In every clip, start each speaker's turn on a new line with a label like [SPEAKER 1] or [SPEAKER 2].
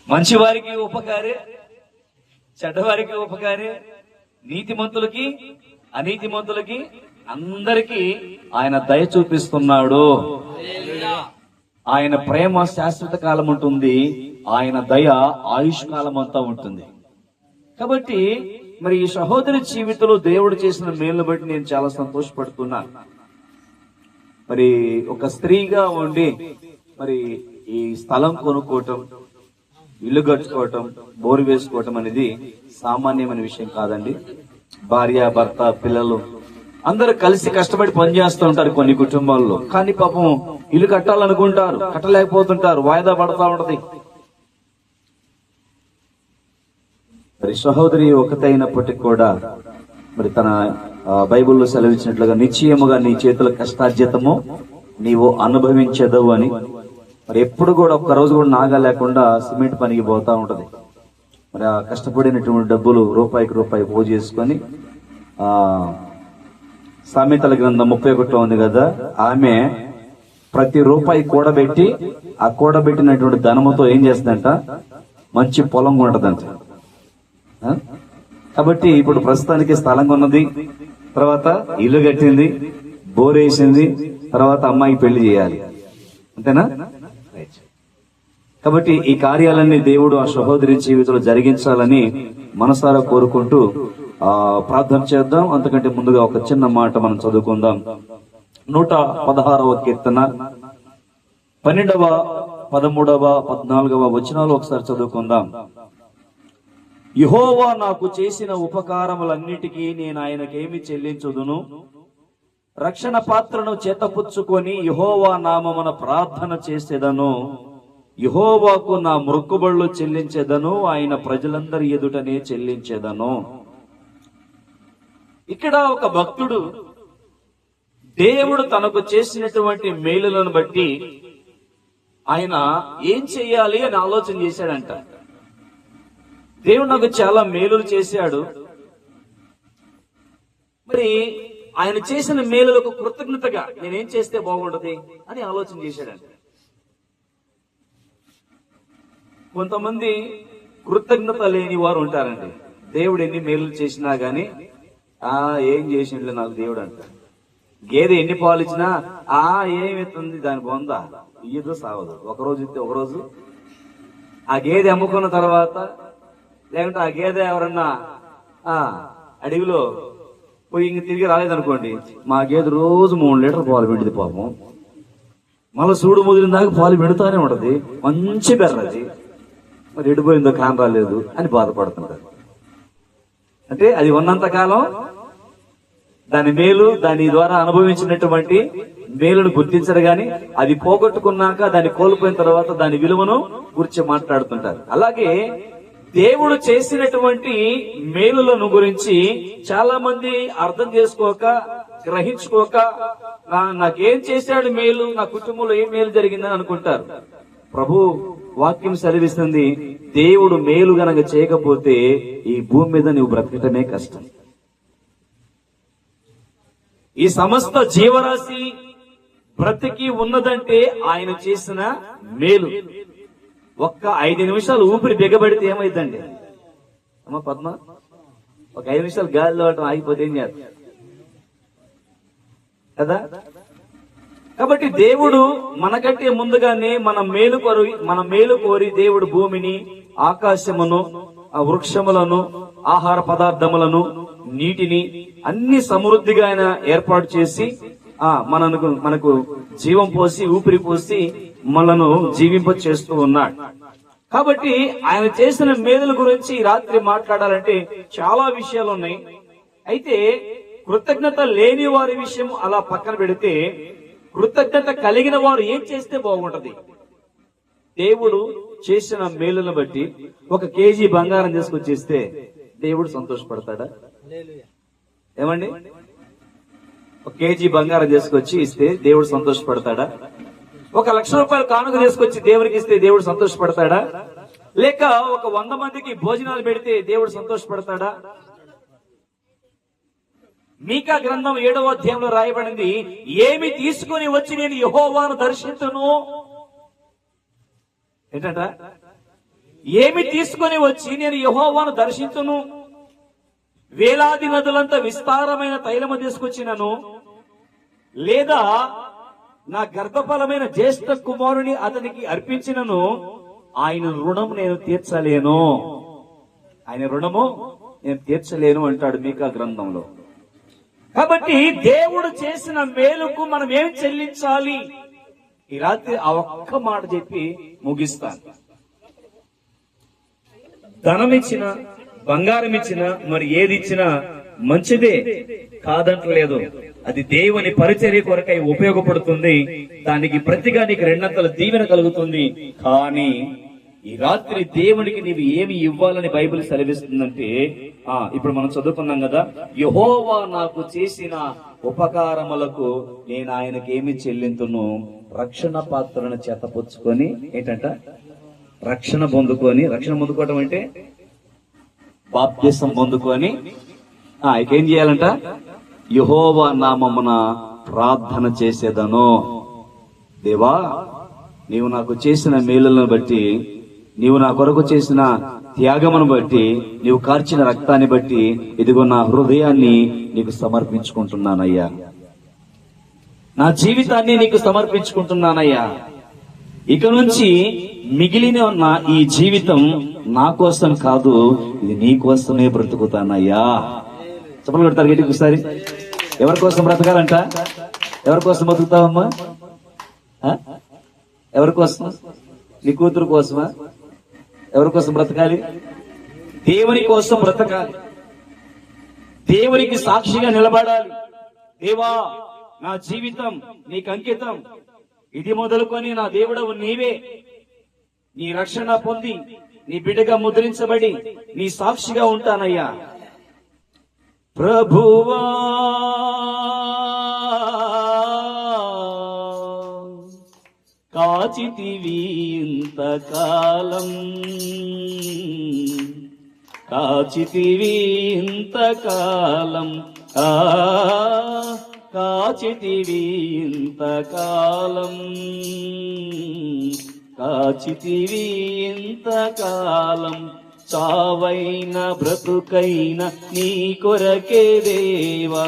[SPEAKER 1] మంచి వారికి ఉపకారే, చెడ్డవారికి ఉపకారే, నీతిమంతులకి అనీతిమంతులకి అందరికీ ఆయన దయ చూపిస్తున్నాడు. ఆయన ప్రేమ శాశ్వత కాలం ఉంటుంది, ఆయన దయ ఆయుష్ కాలం అంతా ఉంటుంది. కాబట్టి మరి ఈ సహోదరి జీవితంలో దేవుడు చేసిన మేలును బట్టి నేను చాలా సంతోషపడుతున్నాను. మరి ఒక స్త్రీగా ఉండి మరి ఈ స్థలం కొనుక్కోవటం, ఇల్లు కట్టుకోవటం, బోరు వేసుకోవటం అనేది సామాన్యమైన విషయం కాదండి. భార్య, భర్త, పిల్లలు అందరూ కలిసి కష్టపడి పనిచేస్తూ ఉంటారు కొన్ని కుటుంబాల్లో. కానీ పాపం ఇల్లు కట్టాలనుకుంటారు, కట్టలేకపోతుంటారు, వాయిదా పడతా ఉంటది. మరి సహోదరి ఒకటైనప్పటికీ కూడా మరి తన బైబిల్లో సెలవిచ్చినట్లుగా నిశ్చయముగా నీ చేతుల కష్టార్జితము నీవు అనుభవించదవు అని. మరి ఎప్పుడు కూడా ఒక్క రోజు కూడా నాగా లేకుండా సిమెంట్ పనికి పోతా ఉంటది. మరి ఆ కష్టపడినటువంటి డబ్బులు రూపాయికి రూపాయి పోగు చేసుకొని సామెతల గ్రంథం 31 ఉంది కదా, ఆమె ప్రతి రూపాయి కూడబెట్టి ఆ కూడబెట్టినటువంటి ధనముతో ఏం చేస్తుందంట, మంచి పొలం కొంటదంట. కాబట్టి ఇప్పుడు ప్రస్తుతానికి స్థలం కొన్నది, తర్వాత ఇల్లు కట్టింది, బోరేసింది, తర్వాత అమ్మాయికి పెళ్లి చేయాలి, అంతేనా? కాబట్టి ఈ కార్యాలన్నీ దేవుడు ఆ సహోదరి జీవితంలో జరిగించాలని మనసారా కోరుకుంటూ ప్రార్థన చేద్దాం. అంతకంటే ముందుగా ఒక చిన్న మాట మనం చదువుకుందాం. 116వ కీర్తన 12వ, 13వ, 14వ వచనాలు ఒకసారి చదువుకుందాం. యెహోవా నాకు చేసిన ఉపకారములన్నిటికీ నేను ఆయనకేమి చెల్లించుదును? రక్షణ పాత్రను చేతపుచ్చుకొని యెహోవా నామమున ప్రార్థన చేసేదను. యెహోవాకు నా మొక్కుబడులు చెల్లించేదను, ఆయన ప్రజలందరి ఎదుటనే చెల్లించేదను. ఇక్కడ ఒక భక్తుడు దేవుడు తనకు చేసినటువంటి మేలులను బట్టి ఆయన ఏం చెయ్యాలి అని ఆలోచన చేశాడంట. దేవుడు నాకు చాలా మేలులు చేశాడు, మరి ఆయన చేసిన మేలులకు కృతజ్ఞతగా నేనేం చేస్తే బాగుంటది అని ఆలోచన చేశాడంట. కొంతమంది కృతజ్ఞత లేని వారు ఉంటారండి. దేవుడు ఎన్ని మేలులు చేసినా గాని ఏం చేసిండ్లే నాకు దేవుడు అంట. గేదె ఎన్ని పాలు ఇచ్చినా ఏమిస్తుంది దాని బొందా ఇయ్యదు సావదు. ఒకరోజు ఇస్తే ఒకరోజు ఆ గేదె అమ్ముకున్న తర్వాత, లేకుంటే ఆ గేదె ఎవరన్నా అడవిలో పోయి ఇంక తిరిగి రాలేదనుకోండి, మా గేదె రోజు 3 లీటర్లు పాలు పిండిది పాపం. మళ్ళీ సూడు ముదిరిన దాకా పాలు పిండుతానే ఉంటది, మంచి బెర్రది. మరి ఎడిపోయిందో కాని రాలేదు అని బాధపడుతుంటారు. అంటే అది ఉన్నంత కాలం దాని మేలు, దాని ద్వారా అనుభవించినటువంటి మేలును గుర్తించరు గాని అది పోగొట్టుకున్నాక, దాన్ని కోల్పోయిన తర్వాత దాని విలువను గురించి మాట్లాడుతుంటారు. అలాగే దేవుడు చేసినటువంటి మేలులను గురించి చాలా మంది అర్థం చేసుకోక, గ్రహించుకోక, నాకేం చేశాడు మేలు, నా కుటుంబంలో ఏం మేలు జరిగిందని అనుకుంటారు. ప్రభు వాక్యం సెలవిస్తుంది, దేవుడు మేలు గనక చేయకపోతే ఈ భూమి మీద నువ్వు బ్రతకటమే కష్టం. ఈ సమస్త జీవరాశి బ్రతికి ఉన్నదంటే ఆయన చేసిన మేలు. ఒక్క 5 నిమిషాలు ఊపిరి బిగబడితే ఏమైందండి అమ్మ పద్మ? ఒక 5 నిమిషాలు గాలిలో ఆగిపోతే ఏం చేస్తారు కదా? కాబట్టి దేవుడు మనకంటే ముందుగానే మన మేలు కోరి దేవుడు భూమిని, ఆకాశమును, వృక్షములను, ఆహార పదార్థములను, నీటిని అన్ని సమృద్ధిగా ఆయన ఏర్పాటు చేసి మనకు జీవం పోసి, ఊపిరి పోసి మనను జీవింప చేస్తూ ఉన్నాడు. కాబట్టి ఆయన చేసిన మేలుల గురించి రాత్రి మాట్లాడాలంటే చాలా విషయాలు ఉన్నాయి. అయితే కృతజ్ఞత లేని వారి విషయం అలా పక్కన పెడితే, కృతజ్ఞత కలిగిన వారు ఏం చేస్తే బాగుంటది? దేవుడు చేసిన మేలును బట్టి 1 కేజీ బంగారం తీసుకొచ్చేస్తే దేవుడు సంతోషపడతాడా? ఏమండి? 1 కేజీ బంగారం తీసుకొచ్చి ఇస్తే దేవుడు సంతోషపడతాడా? 1 లక్ష రూపాయలు కానుక తీసుకొచ్చి దేవుడికి ఇస్తే దేవుడు సంతోషపడతాడా? లేక 100 మందికి భోజనాలు పెడితే దేవుడు సంతోషపడతాడా? మీకా గ్రంథం 7వ అధ్యాయంలో రాయబడింది, ఏమి తీసుకుని వచ్చి నేను యెహోవాను దర్శించును? ఏంటంట? ఏమి తీసుకొని వచ్చి నేను యెహోవాను దర్శించును, వేలాది నదులంత విస్తారమైన తైలము తీసుకొచ్చినను, లేదా నా గర్భఫలమైన జ్యేష్ఠ కుమారుని అతనికి అర్పించినను, ఆయన రుణం నేను తీర్చలేను, ఆయన రుణము నేను తీర్చలేను అంటాడు మీకా గ్రంథంలో. కాబట్టి దేవుడు చేసిన మేలుకు మనం ఏం చెల్లించాలి? ఈ రాత్రి ఆ ఒక్క మాట చెప్పి ముగిస్తాను. ధనం ఇచ్చిన, బంగారం ఇచ్చిన, మరి ఏది ఇచ్చినా మంచిదే, కాదంటలేదు. అది దేవుని పరిచర్య కొరకై ఉపయోగపడుతుంది. దానికి ప్రతిగా నీకు రెండంతల దీవెన కలుగుతుంది. కానీ ఈ రాత్రి దేవునికి నీవు ఏమి ఇవ్వాలని బైబిల్ సెలవిస్తుందంటే, ఇప్పుడు మనం చదువుకున్నాం కదా, యెహోవా నాకు చేసిన ఉపకారములకు నేను ఆయనకి ఏమి చెల్లింతును, రక్షణ పాత్రను చేతపుచ్చుకొని, ఏంటంట? రక్షణ పొందుకొని. రక్షణ పొందుకోవటం అంటే బాప్తిసం పొందుకొని ఇకేం చేయాలంట? యెహోవా నామమున ప్రార్థన చేసేదను. దేవా, నీవు నాకు చేసిన మేలులను బట్టి, నీవు నా కొరకు చేసిన త్యాగమును బట్టి, నీవు కార్చిన రక్తాన్ని బట్టి, ఇదిగో నా హృదయాన్ని నీకు సమర్పించుకుంటున్నానయ్యా, నా జీవితాన్ని నీకు సమర్పించుకుంటున్నానయ్యా. ఇక నుంచి మిగిలిన ఉన్న ఈ జీవితం నా కోసం కాదు, ఇది నీ కోసమే బ్రతుకుతానయ్యా. చెప్పలు కొడతారు గట్టికి ఒకసారి. ఎవరి కోసం బ్రతకాలంట? ఎవరి కోసం బతుకుతావమ్మా? ఎవరి కోసం? నీ కూతురు కోసమా? ఎవరి కోసం బ్రతకాలి? దేవుని కోసం బ్రతకాలి. దేవునికి సాక్షిగా నిలబడాలి. దేవా, నా జీవితం నీకు అంకితం, ఇది మొదలుకొని నా దేవుడవు నీవే. నీ రక్షణ పొంది, నీ బిడ్డగా ముద్రించబడి, నీ సాక్షిగా ఉంటానయ్యా. ప్రభువా, కాచితివి ఇంతకాలం, కాచితివి ఇంతకాలం, కాచితివి ఇంతకాలం, కాచితివి ఇంతకాలం. చావైన బ్రతుకైన నీ కొరకే దేవా,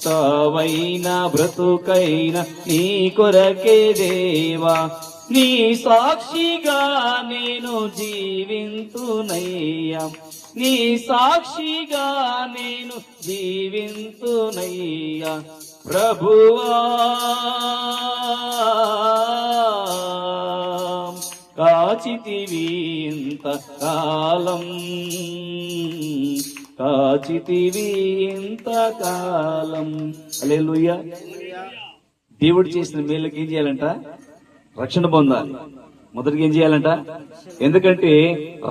[SPEAKER 1] చావైన బ్రతుకైన నీ కొరకే దేవా. నీ సాక్షిగా నేను జీవింతునయ్యా, నీ సాక్షిగా నేను జీవింతునయ్యా. ప్రభువా, కాచితివి ఇంతకాలం, కాచితివి ఇంతకాలం. హల్లెలూయా. దేవుడు చేసిన మేలుకి ఏం చేయాలంట? రక్షణ పొందాలి. మొదటిగా ఏం చేయాలంట? ఎందుకంటే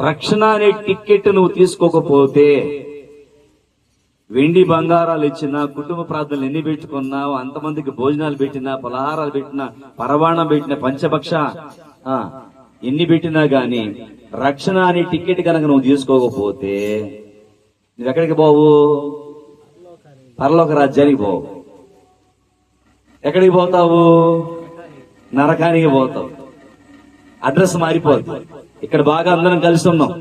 [SPEAKER 1] రక్షణ అనే టికెట్ నువ్వు తీసుకోకపోతే, వెండి బంగారాలు ఇచ్చినా, కుటుంబ ప్రార్థనలు ఎన్ని పెట్టుకున్నావు, అంతమందికి భోజనాలు పెట్టినా, పలహారాలు పెట్టినా, పరవాణం పెట్టినా, పంచభక్ష ఎన్ని పెట్టినా గాని రక్షణ అనే టికెట్ కనుక నువ్వు తీసుకోకపోతే నువ్వెక్కడికి పోవు? పరలోక రాజ్యానికి పోవు. ఎక్కడికి పోతావు? నరకానికి పోతావు. అడ్రస్ మారిపోతుంది. ఇక్కడ బాగా అందరం కలిసి ఉన్నాం,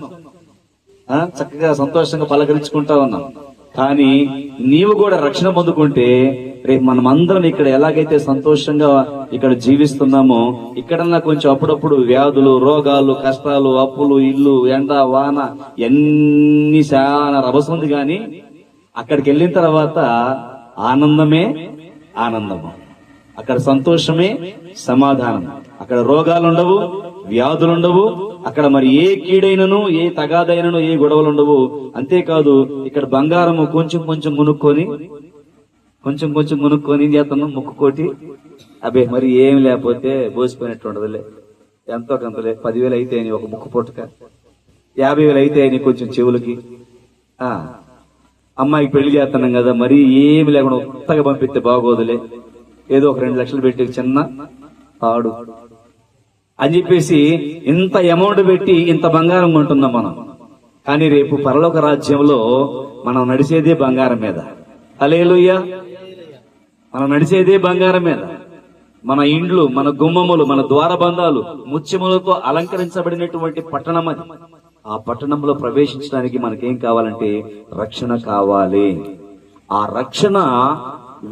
[SPEAKER 1] చక్కగా సంతోషంగా పలకరించుకుంటా ఉన్నాం. కానీ నీవు కూడా రక్షణ పొందుకుంటే రేపు మనం అందరం ఇక్కడ ఎలాగైతే సంతోషంగా ఇక్కడ జీవిస్తున్నామో, ఇక్కడన్నా కొంచెం అప్పుడప్పుడు వ్యాధులు, రోగాలు, కష్టాలు, అప్పులు, ఇల్లు, ఎండ, వాన ఎన్ని చాలా రభసంది. కానీ అక్కడికి వెళ్ళిన తర్వాత ఆనందమే ఆనందము, అక్కడ సంతోషమే సమాధానం. అక్కడ రోగాలు ఉండవు, వ్యాధులు ఉండవు, అక్కడ మరి ఏ కీడైనను, ఏ తగాదైనను, ఏ గొడవలు ఉండవు. అంతేకాదు ఇక్కడ బంగారము కొంచెం కొంచెం మునుక్కొని ఏం చేస్తున్నాం? ముక్కుకోటి అబే మరి ఏమి లేకపోతే బోసిపోయినట్టు ఉండదులే, ఎంతో కొంతలే, 10,000 అయితే ఒక ముక్కు పుట్టక, 50,000 అయితే కొంచెం చెవులకి. అమ్మాయికి పెళ్లి చేస్తున్నాం కదా, మరి ఏమి లేకుండా కొత్తగా పంపిస్తే బాగోదులే, ఏదో ఒక 2 లక్షలు పెట్టి చిన్న పాడు అని చెప్పేసి ఇంత అమౌంట్ పెట్టి ఇంత బంగారం కొంటున్నాం మనం. కానీ రేపు పరలోక రాజ్యంలో మనం నడిచేదే బంగారం మీద. హల్లెలూయా. మనం నడిచేదే బంగారం మీద. మన ఇండ్లు, మన గుమ్మములు, మన ద్వారబంధాలు ముత్యములతో అలంకరించబడినటువంటి పట్టణం అది. ఆ పట్టణంలో ప్రవేశించడానికి మనకేం కావాలంటే రక్షణ కావాలి. ఆ రక్షణ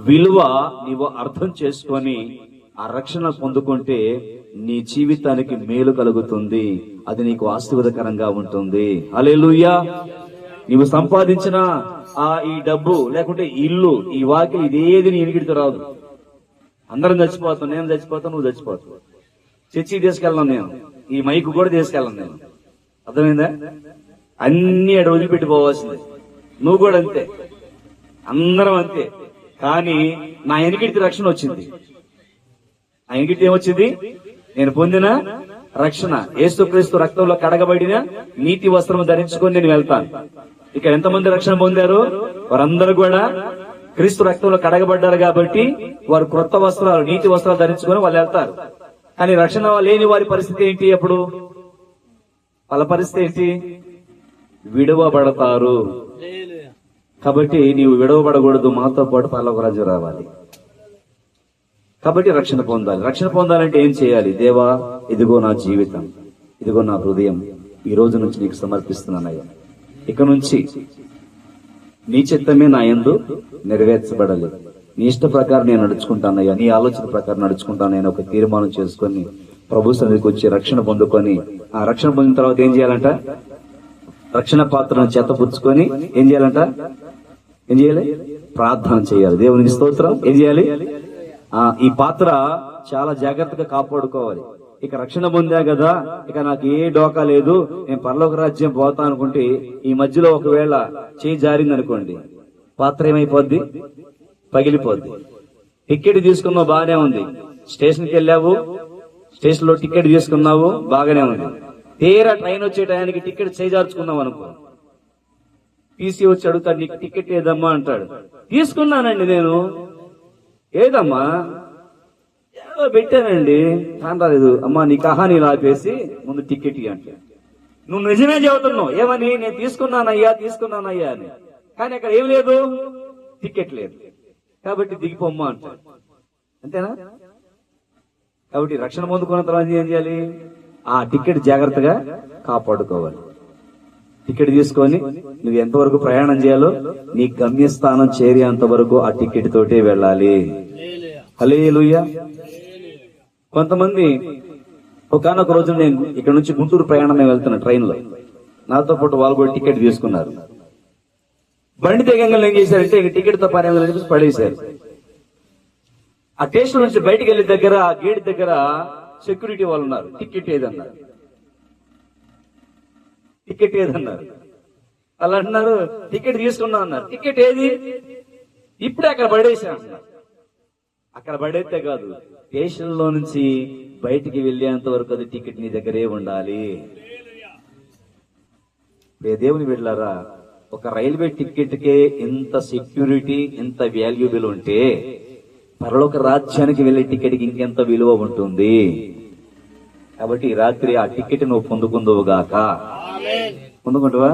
[SPEAKER 1] విలువ నీవు అర్థం చేసుకొని ఆ రక్షణ పొందుకుంటే నీ జీవితానికి మేలు కలుగుతుంది. అది నీకు ఆశీర్వాదకరంగా ఉంటుంది. హల్లెలూయా. నీవు సంపాదించిన ఈ డబ్బు లేకుంటే ఇల్లు, ఈ వాకిలి, ఇదేది నీ ఇనికిడితో రాదు. అందరం చచ్చిపోతాం, నేను చచ్చిపోతాను, నువ్వు చచ్చిపోతావు. చర్చికి తీసుకెళ్ళను నేను, ఈ మైకు కూడా తీసుకెళ్ళను నేను. అర్థమైందా? అన్ని అక్కడ వదిలిపెట్టిపోవాల్సిందే. నువ్వు కూడా అంతే, అందరం అంతే. కానీ నా ఎనికిడికి రక్షణ వచ్చింది. ఆ ఎనికిడికి ఏమొచ్చింది? నేను పొందిన రక్షణ. యేసుక్రీస్తు రక్తంలో కడగబడిన నీతి వస్త్రం ధరించుకొని నేను వెళ్తాను. ఇక్కడ ఎంతమంది రక్షణ పొందారు? వారందరూ కూడా క్రీస్తు రక్తంలో కడగబడ్డారు కాబట్టి వారు క్రొత్త వస్త్రాలు, నీతి వస్త్రాలు ధరించుకొని వాళ్ళు వెళ్తారు. కానీ రక్షణ లేని వారి పరిస్థితి ఏంటి? అప్పుడు వాళ్ళ పరిస్థితి ఏంటి? విడవబడతారు. కాబట్టి నీవు విడవబడకూడదు, మాతో పాటు పరలోక రాజ్యం రావాలి. కాబట్టి రక్షణ పొందాలి. రక్షణ పొందాలంటే ఏం చేయాలి? దేవా, ఇదిగో నా జీవితం, ఇదిగో నా హృదయం, ఈ రోజు నుంచి నీకు సమర్పిస్తున్నానయ్యా. ఇక నుంచి నీ చిత్తమే నా యందు నెరవేర్చబడాలి. నీ ఇష్ట ప్రకారం నేను నడుచుకుంటానయ్యా, నీ ఆలోచన ప్రకారం నడుచుకుంటాను నేను ఒక తీర్మానం చేసుకొని ప్రభు సన్నిధికి వచ్చి రక్షణ పొందుకొని, ఆ రక్షణ పొందిన తర్వాత ఏం చేయాలంట? రక్షణ పాత్రను చేతపుచ్చుకొని ఏం చేయాలంట? ఏం చేయాలి? ప్రార్థన చేయాలి. దేవునికి స్తోత్రం. ఏం చేయాలి? ఈ పాత్ర చాలా జాగ్రత్తగా కాపాడుకోవాలి. ఇక రక్షణ పొందా కదా, ఇక నాకు ఏ డోకా లేదు, నేను పరలోక రాజ్యం పోతా అనుకుంటే ఈ మధ్యలో ఒకవేళ చేయి జారింది అనుకోండి, పాత్ర ఏమైపోద్ది? పగిలిపోద్ది. టికెట్ తీసుకున్నావు, బాగానే ఉంది. స్టేషన్కి వెళ్ళావు, స్టేషన్ లో టికెట్ తీసుకున్నావు, బాగానే ఉంది. తీరా ట్రైన్ వచ్చే టయానికి టికెట్ చేజార్చుకున్నావు అనుకో, టీసీ వచ్చి అడుగుతాడు, నీకు టికెట్ ఏదమ్మా అంటాడు. తీసుకున్నానండి నేను. ఏదమ్మా? ఏదో పెట్టానండి, రాలేదు. అమ్మా నీ కహానీలు ఆపేసి ముందు టికెట్ అంటే నువ్వు నిజమే చెబుతున్నావు. ఏమని? నేను తీసుకున్నానయ్యా అని. కానీ అక్కడ ఏం లేదు, టికెట్ లేదు. కాబట్టి దిగిపోమ్మా అంటాడు. అంతేనా? కాబట్టి రక్షణ పొందుకున్న తర్వాత ఏం చేయాలి? ఆ టికెట్ జాగ్రత్తగా కాపాడుకోవాలి. టికెట్ తీసుకొని నువ్వు ఎంతవరకు ప్రయాణం చేయాలో నీ గమ్యస్థానం చేరేంత వరకు ఆ టికెట్ తోటే వెళ్ళాలి. హల్లెలూయా. కొంతమంది ఒకనొక రోజు నేను ఇక్కడ నుంచి గుంటూరు ప్రయాణం వెళ్తున్నా ట్రైన్ లో, నాతో పాటు వాళ్ళు కూడా టికెట్ తీసుకున్నారు. బండి తెగంగా ఏం చేశారంటే ఇక టికెట్ తో పని చెప్పేసి పడేశారు. ఆ స్టేషన్ నుంచి బయటకు వెళ్ళే దగ్గర, ఆ గేట్ దగ్గర సెక్యూరిటీ వాళ్ళు ఉన్నారు. టికెట్ ఏదన్నారు, టికెట్ ఏదన్నారు. అలా అంటున్నారు, టికెట్ తీసుకున్నా అన్నారు. టికెట్ ఏది? ఇప్పుడే అక్కడ పడేసా అన్నారు. అక్కడ పడేస్తే కాదు, స్టేషన్ లో నుంచి బయటికి వెళ్ళేంత వరకు అది టికెట్ నీ దగ్గరే ఉండాలి. దేవుని వెళ్ళారా, ఒక రైల్వే టికెట్ కే ఇంత సెక్యూరిటీ, ఇంత వాల్యుబుల్ ఉంటే పరలోక రాజ్యానికి వెళ్లే టికెట్ కి ఇంకెంత విలువ ఉంటుంది. కాబట్టి రాత్రి ఆ టికెట్ నువ్వు పొందుకుందువుగాక. పొందుకుంటావా?